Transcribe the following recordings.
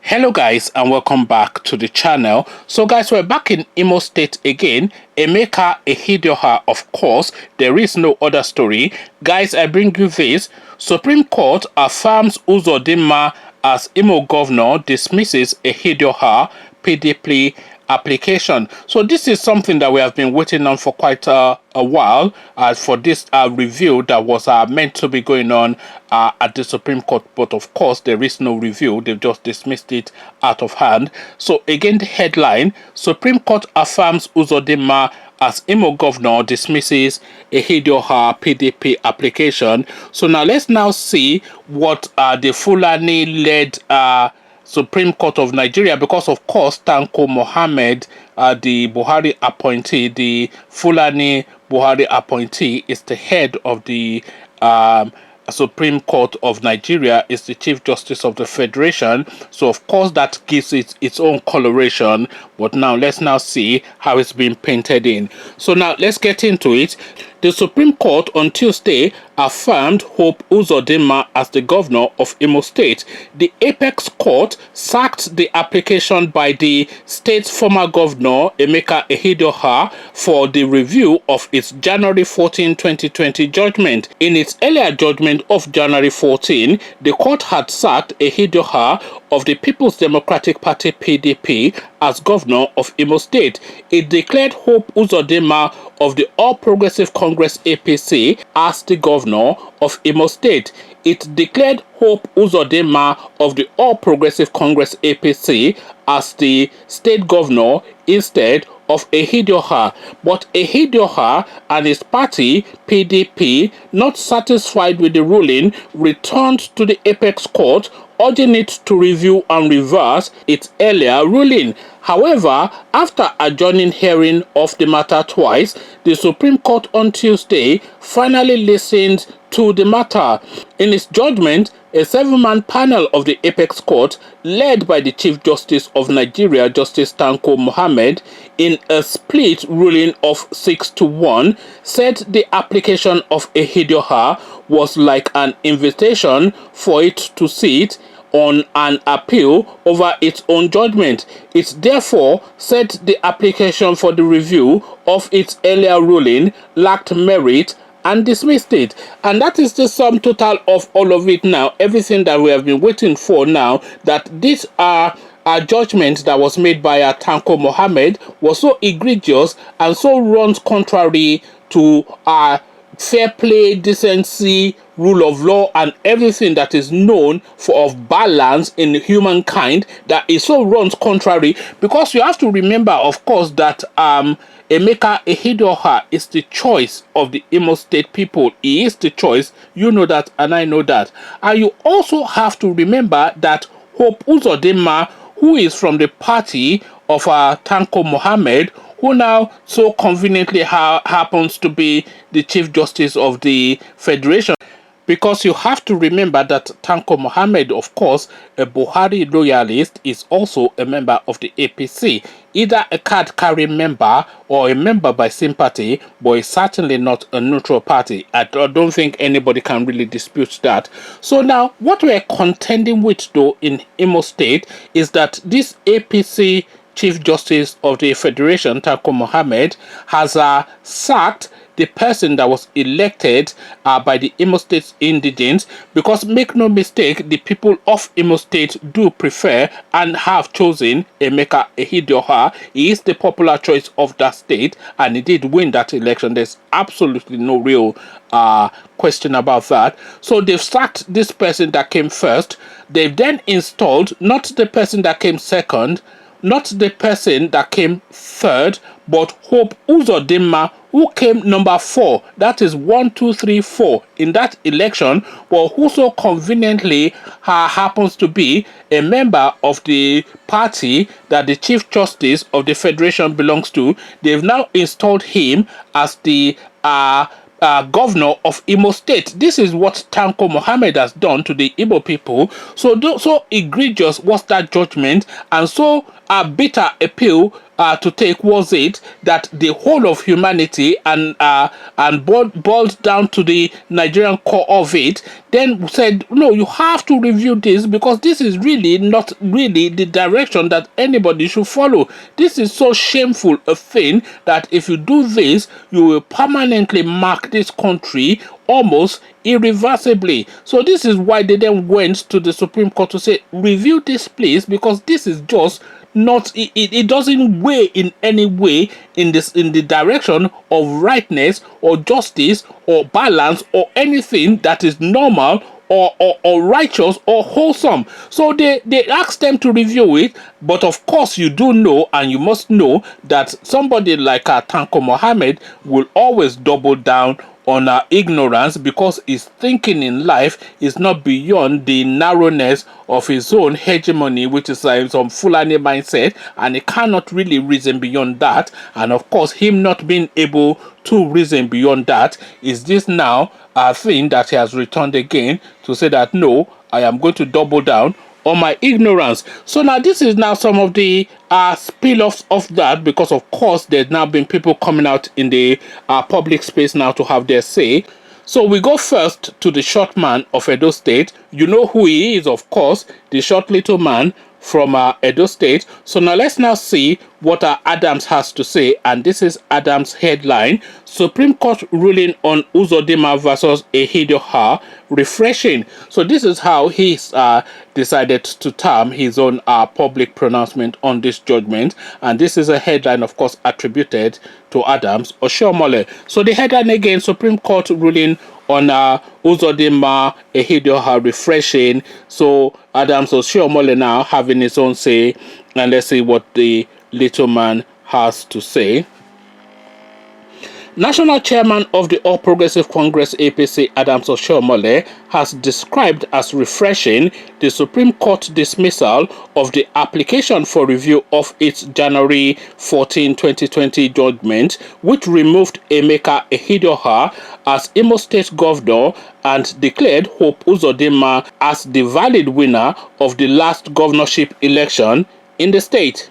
Hello guys, and welcome back to the channel. So guys, we're back in Imo State again. Ihedioha, of course, there is no other story. Guys, I bring you this. Supreme Court affirms Uzidinma as Imo governor, dismisses Ihedioha PDP application. So this is something that we have been waiting on for quite a while for this review that was meant to be going on at the Supreme Court, but of course there is no review. They've just dismissed it out of hand. So again, the headline: Supreme Court affirms Uzidinma as Imo governor, dismisses Ihedioha PDP application. So now let's now see what the Fulani-led Supreme Court of Nigeria, because of course Tanko Mohammed, the Buhari appointee, the Fulani Buhari appointee, is the head of the Supreme Court of Nigeria, is the Chief Justice of the Federation. So of course that gives it its own coloration, but now let's now see how it's been painted in. So now let's get into it. The Supreme Court on Tuesday affirmed Hope Uzidinma as the governor of Imo State. The apex court sacked the application by the state's former governor, Ihedioha, for the review of its January 14, 2020 judgment. In its earlier judgment of January 14, the court had sacked Ihedioha of the People's Democratic Party PDP as governor of Imo State. It declared Hope Uzidinma of the All Progressive Congress APC as the governor of Imo State. It declared Hope Uzidinma of the All Progressive Congress APC as the state governor instead of Ihedioha. But Ihedioha and his party, PDP, not satisfied with the ruling, returned to the apex court, urging it to review and reverse its earlier ruling. However, after adjourning hearing of the matter twice, the Supreme Court on Tuesday finally listened to the matter. In its judgment, a 7-man panel of the apex court, led by the Chief Justice of Nigeria, Justice Tanko Mohammed, in a split ruling of 6-1, said the application of Ihedioha was like an invitation for it to sit on an appeal over its own judgment. It therefore said the application for the review of its earlier ruling lacked merit and dismissed it. And that is the sum total of all of it now. Everything that we have been waiting for now, that these are a judgment that was made by Tanko Mohammed was so egregious and so runs contrary to fair play, decency, rule of law, and everything that is known for of balance in humankind, that it so runs contrary. Because you have to remember, of course, that Ihedioha is the choice of the Imo State people. He is the choice. You know that, and I know that. And you also have to remember that Hope Uzidinma, who is from the party of Tanko Mohammed, who now so conveniently happens to be the Chief Justice of the Federation. Because you have to remember that Tanko Mohammed, of course, a Buhari loyalist, is also a member of the APC. Either a card-carrying member or a member by sympathy, but is certainly not a neutral party. I don't think anybody can really dispute that. So now, what we're contending with, though, in Imo State is that this APC Chief Justice of the Federation, Tanko Mohammed, has sacked the person that was elected by the Imo State indigents, because make no mistake, the people of Imo State do prefer and have chosen Ihedioha. He is the popular choice of that state, and he did win that election. There's absolutely no real question about that. So they've sacked this person that came first. They've then installed not the person that came second, not the person that came third, but Hope Uzidinma, who came number 4. That is 1, 2, 3, 4 in that election, but who so conveniently happens to be a member of the party that the Chief Justice of the Federation belongs to. They've now installed him as the governor of Imo State. This is what Tanko Mohammed has done to the Igbo people. So egregious was that judgment, and so a bitter appeal to take was it that the whole of humanity and boiled down to the Nigerian core of it, then said, no, you have to review this because this is really not really the direction that anybody should follow. This is so shameful a thing that if you do this, you will permanently mark this country almost irreversibly. So this is why they then went to the Supreme Court to say, review this please, because this is just not it doesn't weigh in any way in the direction of rightness or justice or balance or anything that is normal or righteous or wholesome. So they asked them to review it, but of course you do know and you must know that somebody like Tanko Mohammed will always double down on our ignorance because his thinking in life is not beyond the narrowness of his own hegemony, which is some Fulani mindset, and he cannot really reason beyond that. And of course, him not being able to reason beyond that is this now a thing that he has returned again to say that no, I am going to double down on my ignorance. So now this is now some of the spill-offs of that, because of course there's now been people coming out in the public space now to have their say. So we go first to the short man of Edo State. You know who he is, of course, the short little man from Edo State. So now let's now see what Adams has to say, and this is Adams' headline: Supreme Court ruling on Uzidinma versus Ihedioha refreshing. So this is how he's decided to term his own public pronouncement on this judgment, and this is a headline, of course, attributed to Adams Oshiomhole. So the headline again: Supreme Court ruling on Uzidinma Ihedioha refreshing. So Adams Oshiomhole now having his own say, and let's see what the little man has to say. National Chairman of the All Progressive Congress APC, Adams Oshiomhole, has described as refreshing the Supreme Court dismissal of the application for review of its January 14, 2020 judgment, which removed Emeka Ihedioha as Imo State Governor and declared Hope Uzodinma as the valid winner of the last governorship election in the state.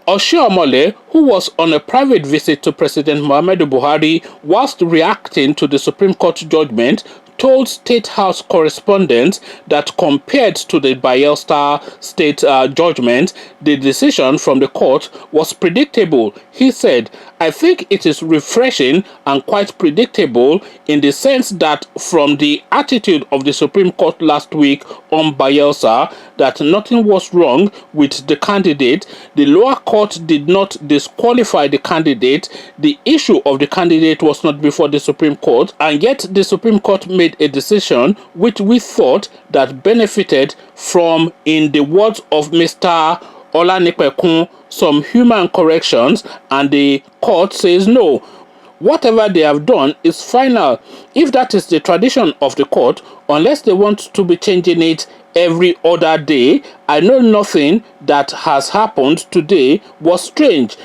Oshiomhole, who was on a private visit to President Muhammadu Buhari whilst reacting to the Supreme Court judgment, told State House correspondents that compared to the Bayelsa State judgment, the decision from the court was predictable. He said, I think it is refreshing and quite predictable in the sense that from the attitude of the Supreme Court last week on Bayelsa, that nothing was wrong with the candidate. The lower court did not disqualify the candidate. The issue of the candidate was not before the Supreme Court, and yet the Supreme Court made a decision which we thought that benefited from, in the words of Mr. Olanipekun, some human corrections, and the court says no. Whatever they have done is final. If that is the tradition of the court, unless they want to be changing it every other day, I know nothing that has happened today was strange.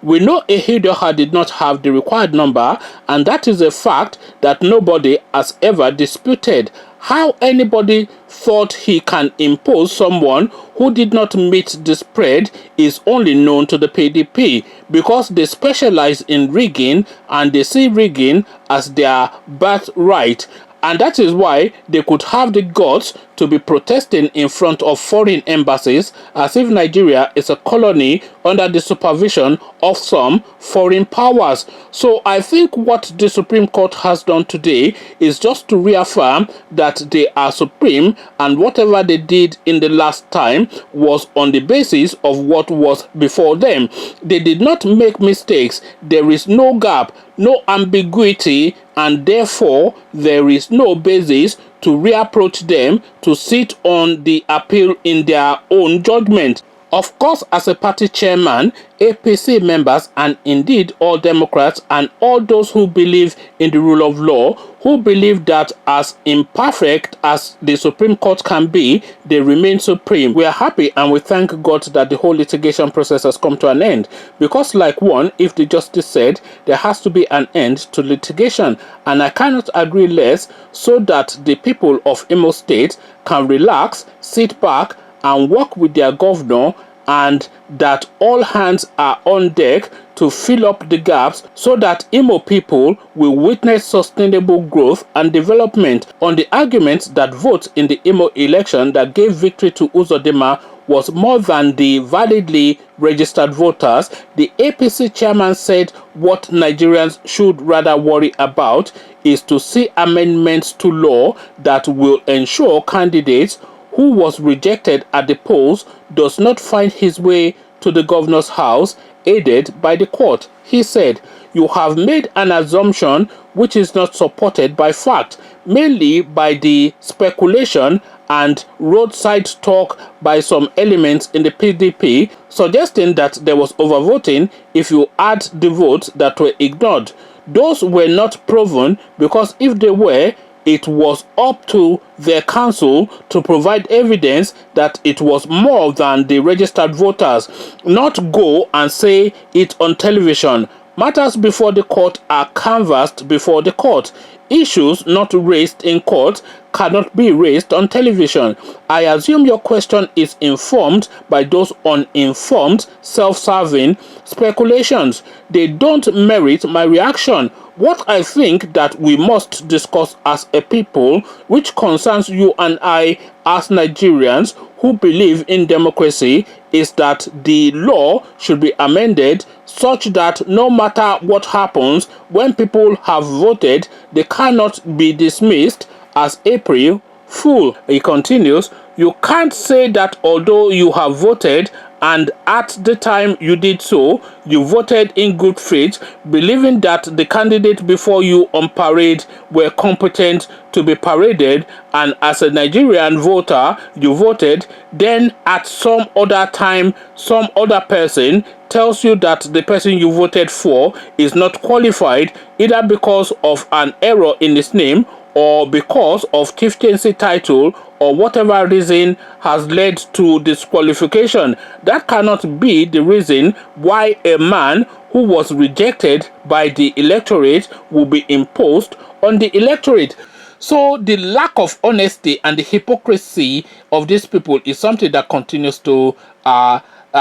We know Ihedioha did not have the required number, and that is a fact that nobody has ever disputed. How anybody thought he can impose someone who did not meet the spread is only known to the PDP, because they specialize in rigging and they see rigging as their birthright. And that is why they could have the guts to be protesting in front of foreign embassies as if Nigeria is a colony under the supervision of some foreign powers. So I think what the Supreme Court has done today is just to reaffirm that they are supreme, and whatever they did in the last time was on the basis of what was before them. They did not make mistakes. There is no gap, no ambiguity, and therefore there is no basis to reapproach them to sit on the appeal in their own judgment. Of course, as a party chairman, APC members, and indeed all Democrats and all those who believe in the rule of law, who believe that as imperfect as the Supreme Court can be, they remain supreme. We are happy and we thank God that the whole litigation process has come to an end, because like if the justice said, there has to be an end to litigation, and I cannot agree less, so that the people of Imo State can relax, sit back, and work with their governor, and that all hands are on deck to fill up the gaps so that Imo people will witness sustainable growth and development. On the argument that votes in the Imo election that gave victory to Uzidinma was more than the validly registered voters, the APC chairman said what Nigerians should rather worry about is to see amendments to law that will ensure candidates who was rejected at the polls does not find his way to the governor's house aided by the court. He said, "You have made an assumption which is not supported by fact, mainly by the speculation and roadside talk by some elements in the PDP, suggesting that there was overvoting if you add the votes that were ignored. Those were not proven because if they were, it was up to their council to provide evidence that it was more than the registered voters, not go and say it on television. Matters before the court are canvassed before the court. Issues not raised in court cannot be raised on television. I assume your question is informed by those uninformed, self-serving speculations. They don't merit my reaction. What I think that we must discuss as a people, which concerns you and I as Nigerians who believe in democracy, is that the law should be amended such that no matter what happens, when people have voted, they cannot be dismissed as April Fool." He continues, "You can't say that although you have voted and at the time you did so, you voted in good faith, believing that the candidate before you on parade were competent to be paraded, and as a Nigerian voter, you voted, then at some other time, some other person tells you that the person you voted for is not qualified, either because of an error in his name or because of chieftaincy title or whatever reason has led to disqualification. That cannot be the reason why a man who was rejected by the electorate will be imposed on the electorate." So the lack of honesty and the hypocrisy of these people is something that continues to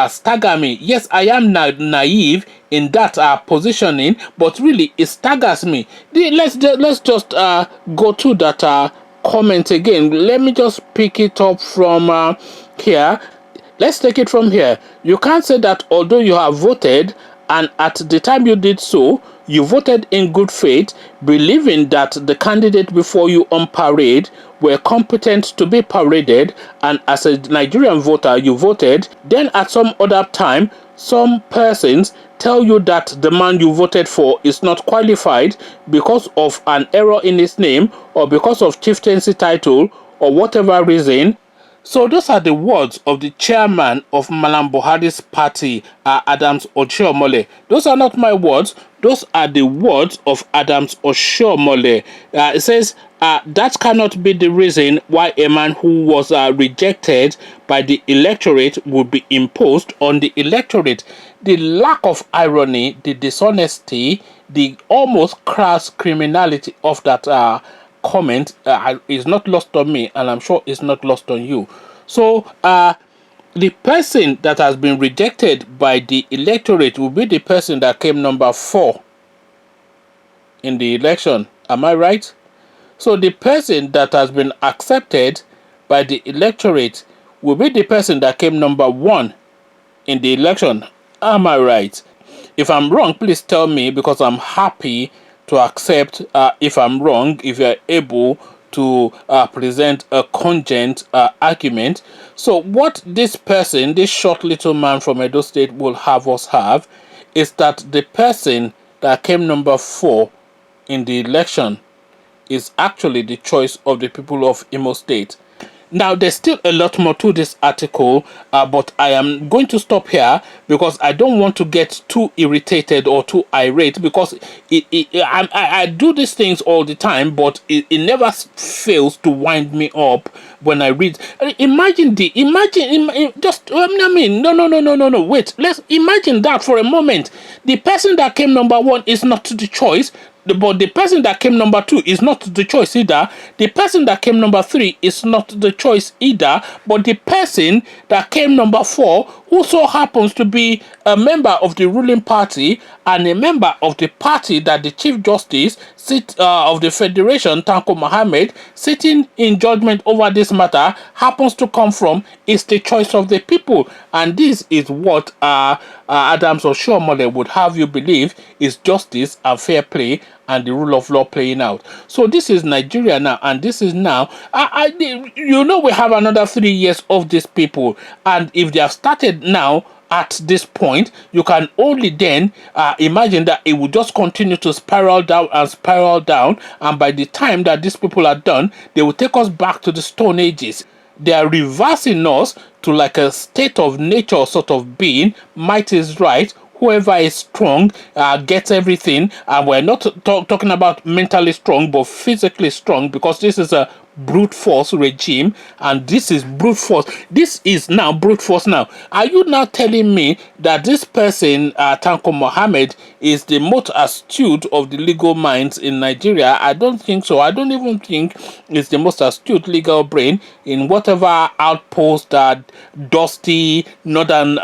stagger me. Yes, I am naive in that positioning, but really it staggers me. Let's just go to that comment again. Let me just pick it up from here. Let's take it from here. "You can't say that although you have voted and at the time you did so, you voted in good faith, believing that the candidate before you on parade were competent to be paraded, and as a Nigerian voter you voted, then at some other time some persons tell you that the man you voted for is not qualified because of an error in his name or because of chieftaincy title or whatever reason." So those are the words of the chairman of Malam Buhari's party, Adams Oshiomhole. Those are not my words. Those are the words of Adams Oshiomhole. It says, that cannot be the reason why a man who was rejected by the electorate would be imposed on the electorate. The lack of irony, the dishonesty, the almost crass criminality of that comment is not lost on me, and I'm sure it's not lost on you. So the person that has been rejected by the electorate will be the person that came number 4 in the election. Am I right? So the person that has been accepted by the electorate will be the person that came number 1 in the election. Am I right? If I'm wrong, please tell me, because I'm happy to accept if I'm wrong, if you're able to present a cogent argument. So what this person, this short little man from Edo State, will have us have is that the person that came number 4 in the election is actually the choice of the people of Imo State. Now, there's still a lot more to this article, but I am going to stop here because I don't want to get too irritated or too irate, because I do these things all the time, but it never fails to wind me up when I read. Imagine, no, wait, let's imagine that for a moment. The person that came number 1 is not the choice. but the person that came number 2 is not the choice either. The person that came number 3 is not the choice either. But the person that came number 4, who so happens to be a member of the ruling party and a member of the party that the Chief Justice of the Federation, Tanko Mohammed, sitting in judgment over this matter, happens to come from, is the choice of the people. And this is what Adams Oshiomhole would have you believe is justice and fair play and the rule of law playing out. So this is Nigeria now, and this is now. We have another 3 years of these people, and if they have started now at this point, you can only then imagine that it will just continue to spiral down and spiral down, and by the time that these people are done, they will take us back to the Stone Ages. They are reversing us to like a state of nature sort of being. Might is right. Whoever is strong gets everything, and we're not talking about mentally strong but physically strong, because this is a brute force regime, and this is brute force. This is now brute force. Now, are you now telling me that this person, Tanko Mohammed, is the most astute of the legal minds in Nigeria? I don't think so. I don't even think it's the most astute legal brain in whatever outpost that dusty northern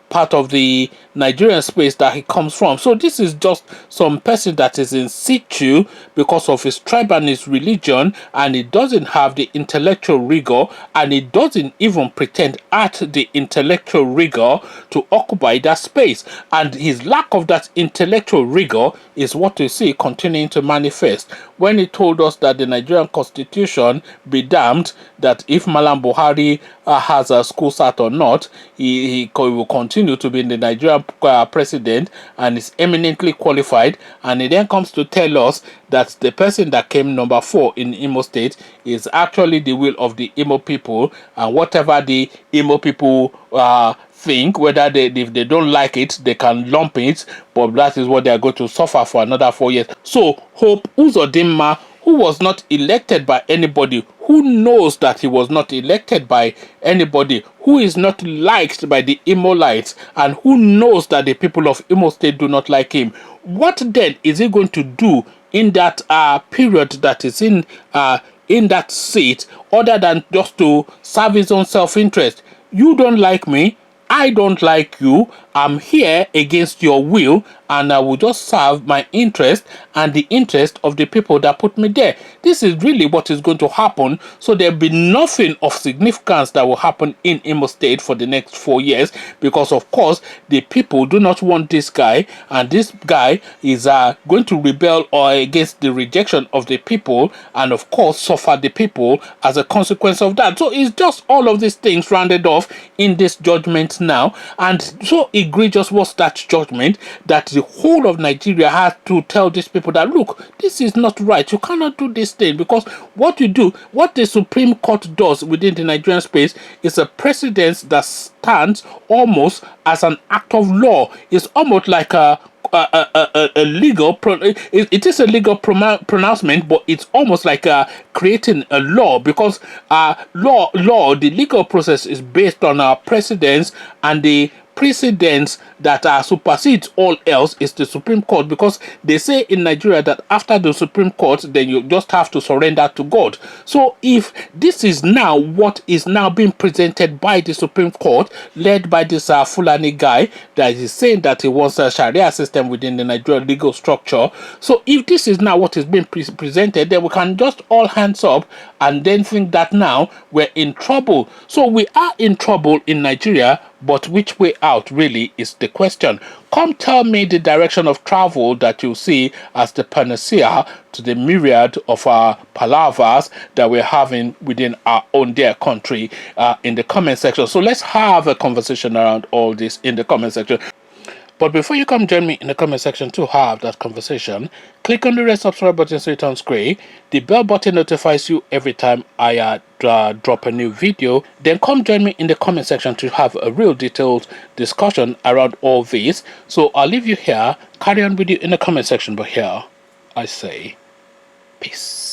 part of the Nigerian space that he comes from. So this is just some person that is in situ because of his tribe and his religion, and he doesn't have the intellectual rigor, and he doesn't even pretend at the intellectual rigor to occupy that space. And his lack of that intellectual rigor is what you see continuing to manifest. When he told us that the Nigerian constitution, be damned, that if Malam Buhari has a school start or not, he will continue to be the Nigerian president and is eminently qualified. And he then comes to tell us that the person that came number 4 in Imo State is actually the will of the Imo people, and whatever the Imo people think, whether if they don't like it, they can lump it, but that is what they are going to suffer for another 4 years. So Hope Uzodinma, who was not elected by anybody, who knows that he was not elected by anybody, who is not liked by the Imolites, and who knows that the people of Imo State do not like him, what then is he going to do in that period that is in that seat, other than just to serve his own self-interest? You don't like me, I don't like you, I'm here against your will, and I will just serve my interest and the interest of the people that put me there. This is really what is going to happen. So there'll be nothing of significance that will happen in Imo State for the next 4 years, because of course the people do not want this guy, and this guy is going to rebel or against the rejection of the people, and of course suffer the people as a consequence of that. So it's just all of these things rounded off in this judgment now, and so egregious was that judgment that the whole of Nigeria had to tell these people that, look, this is not right, you cannot do this thing, because what you do, what the Supreme Court does within the Nigerian space is a precedence that stands almost as an act of law. It's almost like a legal it is a legal pronouncement, but it's almost like creating a law, because the legal process is based on precedents, and the precedents that supersedes all else is the Supreme Court, because they say in Nigeria that after the Supreme Court, then you just have to surrender to God. So if this is now what is now being presented by the Supreme Court, led by this Fulani guy that is saying that he wants a Sharia system within the Nigerian legal structure, so if this is now what is being presented, then we can just all hands up and then think that now we're in trouble. So we are in trouble in Nigeria, but which way out really is the question. Come tell me the direction of travel that you see as the panacea to the myriad of palavers that we're having within our own dear country in the comment section. So let's have a conversation around all this in the comment section. But before you come join me in the comment section to have that conversation, click on the red subscribe button so it turns gray. The bell button notifies you every time I drop a new video. Then come join me in the comment section to have a real detailed discussion around all these. So I'll leave you here. Carry on with you in the comment section. But here I say peace.